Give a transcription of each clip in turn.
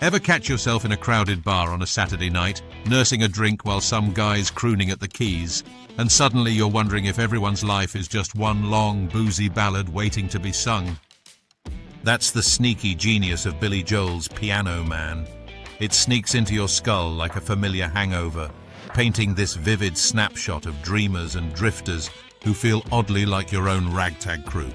Ever catch yourself in a crowded bar on a Saturday night, nursing a drink while some guy's crooning at the keys, and suddenly you're wondering if everyone's life is just one long, boozy ballad waiting to be sung? That's the sneaky genius of Billy Joel's Piano Man. It sneaks into your skull like a familiar hangover, painting this vivid snapshot of dreamers and drifters who feel oddly like your own ragtag crew.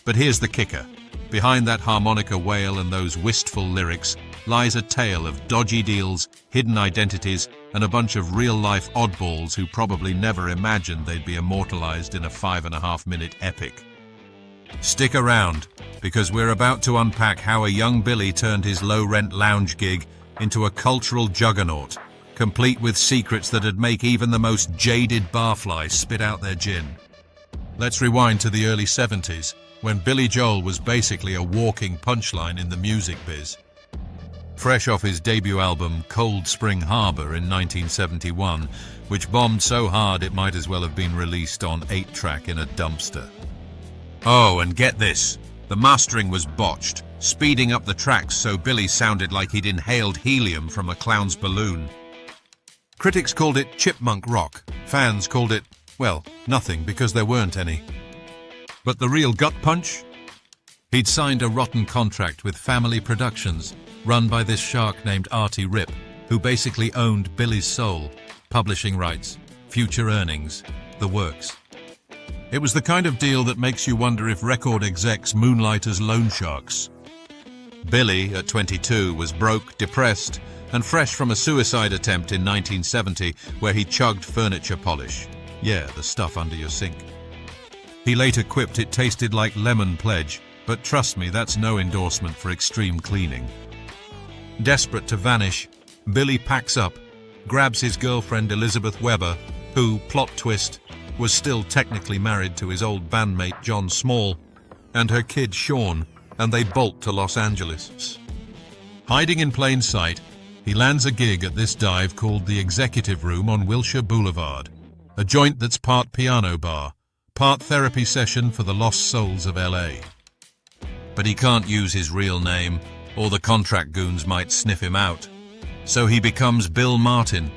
But here's the kicker. Behind that harmonica wail and those wistful lyrics lies a tale of dodgy deals, hidden identities, and a bunch of real-life oddballs who probably never imagined they'd be immortalized in a 5.5-minute epic. Stick around, because we're about to unpack how a young Billy turned his low-rent lounge gig into a cultural juggernaut, complete with secrets that'd make even the most jaded barfly spit out their gin. Let's rewind to the early 70s, when Billy Joel was basically a walking punchline in the music biz. Fresh off his debut album Cold Spring Harbor in 1971, which bombed so hard it might as well have been released on 8-track in a dumpster. Oh, and get this, the mastering was botched, speeding up the tracks so Billy sounded like he'd inhaled helium from a clown's balloon. Critics called it chipmunk rock, fans called it, well, nothing because there weren't any. But the real gut punch? He'd signed a rotten contract with Family Productions, run by this shark named Artie Rip, who basically owned Billy's soul, publishing rights, future earnings, the works. It was the kind of deal that makes you wonder if record execs moonlight as loan sharks. Billy, at 22, was broke, depressed, and fresh from a suicide attempt in 1970 where he chugged furniture polish. Yeah, the stuff under your sink. He later quipped it tasted like lemon pledge, but trust me, that's no endorsement for extreme cleaning. Desperate to vanish, Billy packs up, grabs his girlfriend Elizabeth Weber, who, plot twist, was still technically married to his old bandmate John Small, and her kid Sean, and they bolt to Los Angeles. Hiding in plain sight, he lands a gig at this dive called the Executive Room on Wilshire Boulevard, a joint that's part piano bar, part therapy session for the lost souls of LA. But he can't use his real name, or the contract goons might sniff him out. So he becomes Bill Martin,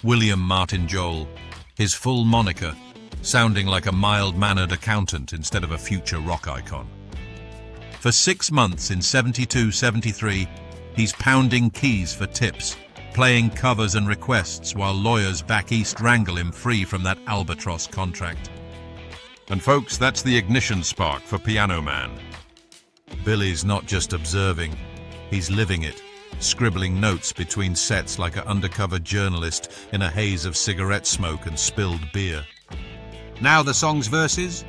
William Martin Joel, his full moniker, sounding like a mild-mannered accountant instead of a future rock icon. For 6 months in 72-73, he's pounding keys for tips, playing covers and requests while lawyers back east wrangle him free from that albatross contract. And folks, that's the ignition spark for Piano Man. Billy's not just observing, he's living it, scribbling notes between sets like an undercover journalist in a haze of cigarette smoke and spilled beer. Now the song's verses?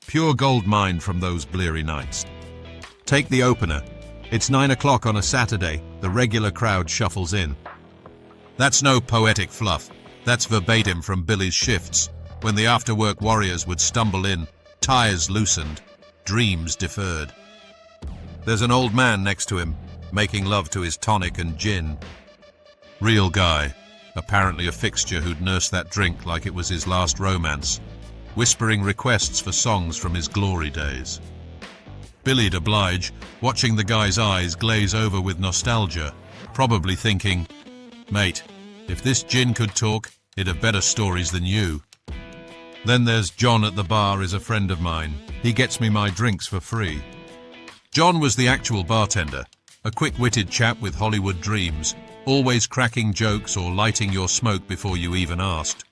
Pure gold mine from those bleary nights. Take the opener. It's 9 o'clock on a Saturday, the regular crowd shuffles in. That's no poetic fluff, that's verbatim from Billy's shifts, when the after-work warriors would stumble in, ties loosened, dreams deferred. There's an old man next to him, making love to his tonic and gin. Real guy, apparently a fixture who'd nursed that drink like it was his last romance, whispering requests for songs from his glory days. Billy'd oblige, watching the guy's eyes glaze over with nostalgia, probably thinking, mate, if this gin could talk, it'd have better stories than you. Then there's John at the bar is a friend of mine. He gets me my drinks for free. John was the actual bartender, a quick-witted chap with Hollywood dreams, always cracking jokes or lighting your smoke before you even asked.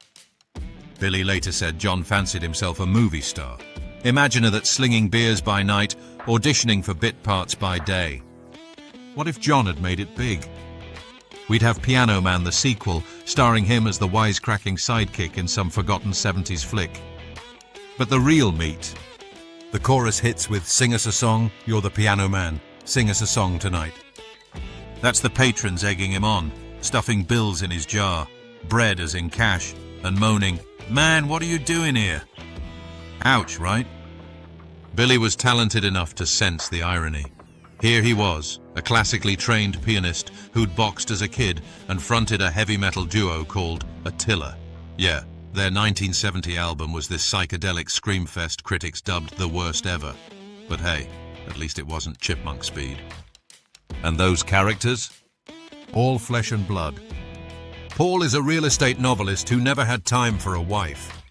Billy later said John fancied himself a movie star, imaginer that's slinging beers by night, auditioning for bit parts by day. What if John had made it big? We'd have Piano Man the sequel, starring him as the wisecracking sidekick in some forgotten 70s flick. But the real meat, the chorus hits with "Sing us a song, you're the piano man, sing us a song tonight." That's the patrons egging him on, stuffing bills in his jar, bread as in cash, and moaning, "Man, what are you doing here?" Ouch, right? Billy was talented enough to sense the irony. Here he was, a classically trained pianist who'd boxed as a kid and fronted a heavy metal duo called Attila. Yeah, their 1970 album was this psychedelic screamfest critics dubbed the worst ever. But hey, at least it wasn't chipmunk speed. And those characters? All flesh and blood. Paul is a real estate novelist who never had time for a wife.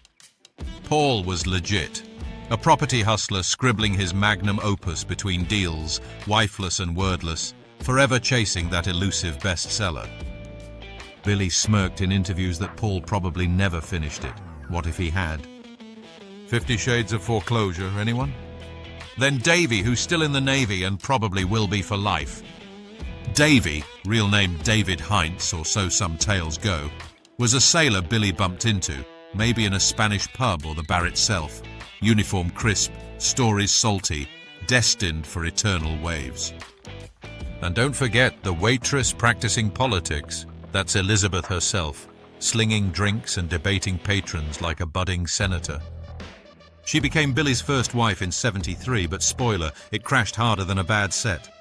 Paul was legit. A property hustler scribbling his magnum opus between deals, wifeless and wordless, forever chasing that elusive bestseller. Billy smirked in interviews that Paul probably never finished it. What if he had? 50 Shades of Foreclosure, anyone? Then Davy, who's still in the Navy and probably will be for life. Davy, real name David Heinz, or so some tales go, was a sailor Billy bumped into, maybe in a Spanish pub or the bar itself. Uniform crisp, stories salty, destined for eternal waves. And don't forget the waitress practicing politics. That's Elizabeth herself, slinging drinks and debating patrons like a budding senator. She became Billy's first wife in '73, but spoiler, it crashed harder than a bad set.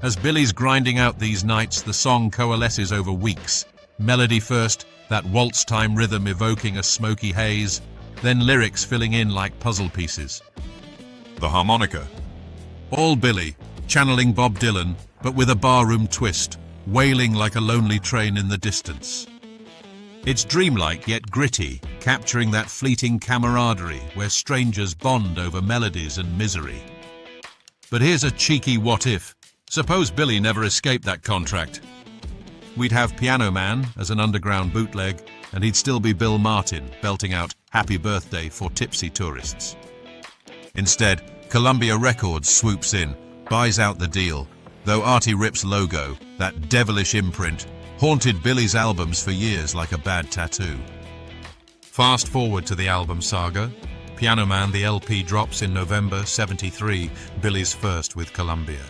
As Billy's grinding out these nights, the song coalesces over weeks. Melody first, that waltz-time rhythm evoking a smoky haze, then lyrics filling in like puzzle pieces. The harmonica. All Billy, channeling Bob Dylan, but with a barroom twist, wailing like a lonely train in the distance. It's dreamlike yet gritty, capturing that fleeting camaraderie where strangers bond over melodies and misery. But here's a cheeky what-if. Suppose Billy never escaped that contract. We'd have Piano Man as an underground bootleg, and he'd still be Bill Martin, belting out Happy Birthday for tipsy tourists. Instead, Columbia Records swoops in, buys out the deal, though Artie Rip's logo, that devilish imprint, haunted Billy's albums for years like a bad tattoo. Fast forward to the album Saga. Piano Man, the LP, drops in November '73, Billy's first with Columbia.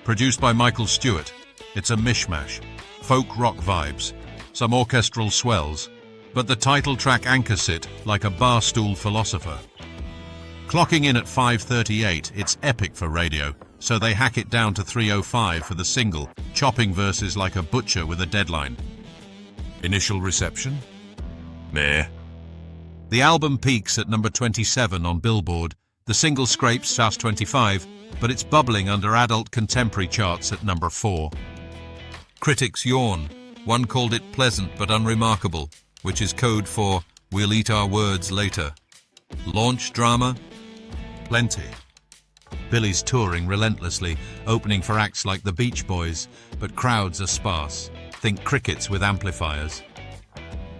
Produced by Michael Stewart, it's a mishmash, folk rock vibes, some orchestral swells, but the title track anchors it like a barstool philosopher. Clocking in at 5:38, it's epic for radio, so they hack it down to 3:05 for the single, chopping verses like a butcher with a deadline. Initial reception? Meh. The album peaks at number 27 on Billboard. The single scrapes past 25, but it's bubbling under adult contemporary charts at number 4. Critics yawn. One called it pleasant but unremarkable, which is code for we'll eat our words later. Launch drama? Plenty. Billy's touring relentlessly, opening for acts like the Beach Boys, but crowds are sparse. Think crickets with amplifiers.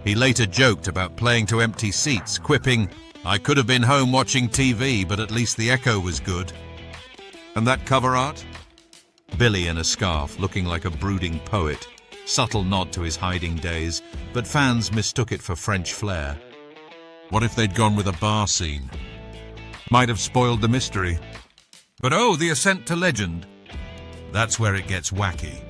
He later joked about playing to empty seats, quipping, "I could have been home watching TV, but at least the echo was good." And that cover art? Billy in a scarf, looking like a brooding poet. Subtle nod to his hiding days, but fans mistook it for French flair. What if they'd gone with a bar scene? Might have spoiled the mystery. But oh, the ascent to legend. That's where it gets wacky.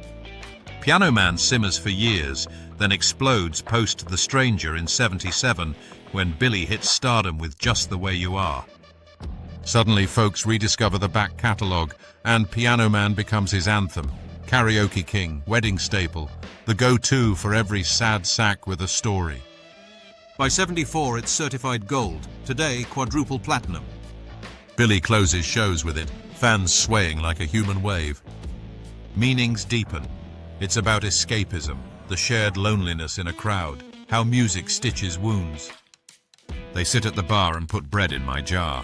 Piano Man simmers for years, then explodes post The Stranger in '77, when Billy hits stardom with Just the Way You Are. Suddenly folks rediscover the back catalogue, and Piano Man becomes his anthem, karaoke king, wedding staple, the go-to for every sad sack with a story. By '74, it's certified gold, today quadruple platinum. Billy closes shows with it, fans swaying like a human wave. Meanings deepen. It's about escapism, the shared loneliness in a crowd, how music stitches wounds. They sit at the bar and put bread in my jar.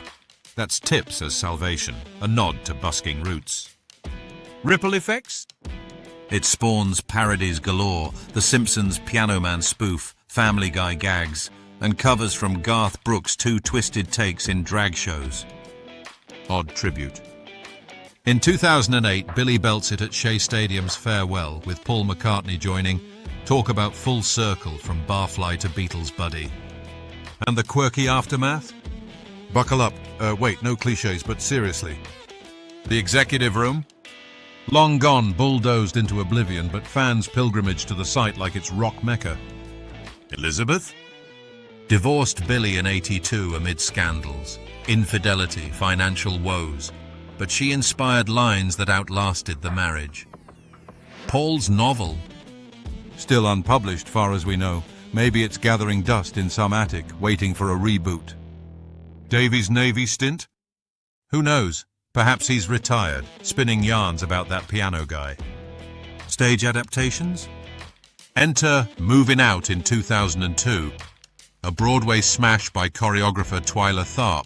That's tips as salvation, a nod to busking roots. Ripple effects? It spawns parodies galore, The Simpsons Piano Man spoof, Family Guy gags, and covers from Garth Brooks' 2 twisted takes in drag shows. Odd tribute. In 2008, Billy belts it at Shea Stadium's Farewell, with Paul McCartney joining. Talk about full circle from Barfly to Beatles buddy. And the quirky aftermath? Buckle up. Wait, no cliches, but seriously. The executive room? Long gone, bulldozed into oblivion, but fans pilgrimage to the site like it's rock mecca. Elizabeth? Divorced Billy in '82 amid scandals, infidelity, financial woes, but she inspired lines that outlasted the marriage. Paul's novel? Still unpublished, far as we know. Maybe it's gathering dust in some attic, waiting for a reboot. Davy's Navy stint? Who knows? Perhaps he's retired, spinning yarns about that piano guy. Stage adaptations? Enter Moving Out in 2002, a Broadway smash by choreographer Twyla Tharp,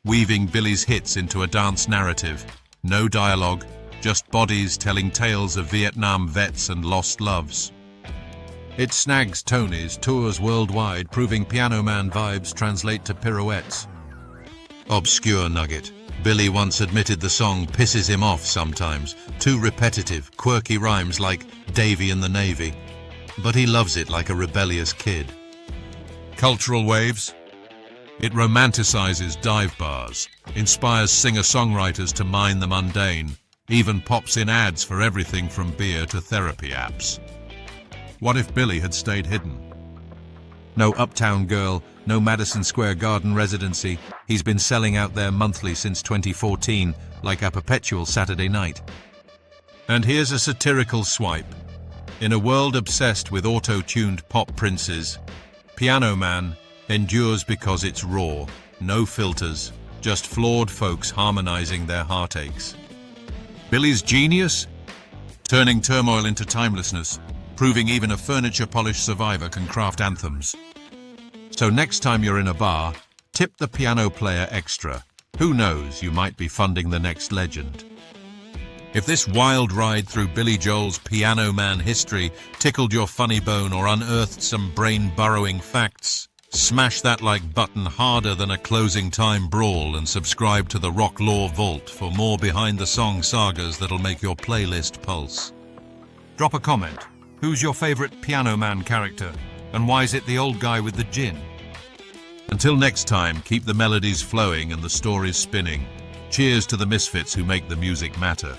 weaving Billy's hits into a dance narrative. No dialogue, just bodies telling tales of Vietnam vets and lost loves. It snags Tonys, tours worldwide, proving Piano Man vibes translate to pirouettes. Obscure nugget. Billy once admitted the song pisses him off sometimes, too repetitive, quirky rhymes like Davy in the Navy. But he loves it like a rebellious kid. Cultural waves? It romanticizes dive bars, inspires singer-songwriters to mine the mundane, even pops in ads for everything from beer to therapy apps. What if Billy had stayed hidden? No Uptown Girl, no Madison Square Garden residency. He's been selling out there monthly since 2014, like a perpetual Saturday night. And here's a satirical swipe. In a world obsessed with auto-tuned pop princes, Piano Man endures because it's raw, no filters, just flawed folks harmonizing their heartaches. Billy's genius? Turning turmoil into timelessness, proving even a furniture-polished survivor can craft anthems. So next time you're in a bar, tip the piano player extra. Who knows, you might be funding the next legend. If this wild ride through Billy Joel's Piano Man history tickled your funny bone or unearthed some brain-burrowing facts, smash that like button harder than a closing time brawl and subscribe to the Rock Law Vault for more behind-the-song sagas that'll make your playlist pulse. Drop a comment. Who's your favorite Piano Man character? And why is it the old guy with the gin? Until next time, keep the melodies flowing and the stories spinning. Cheers to the misfits who make the music matter.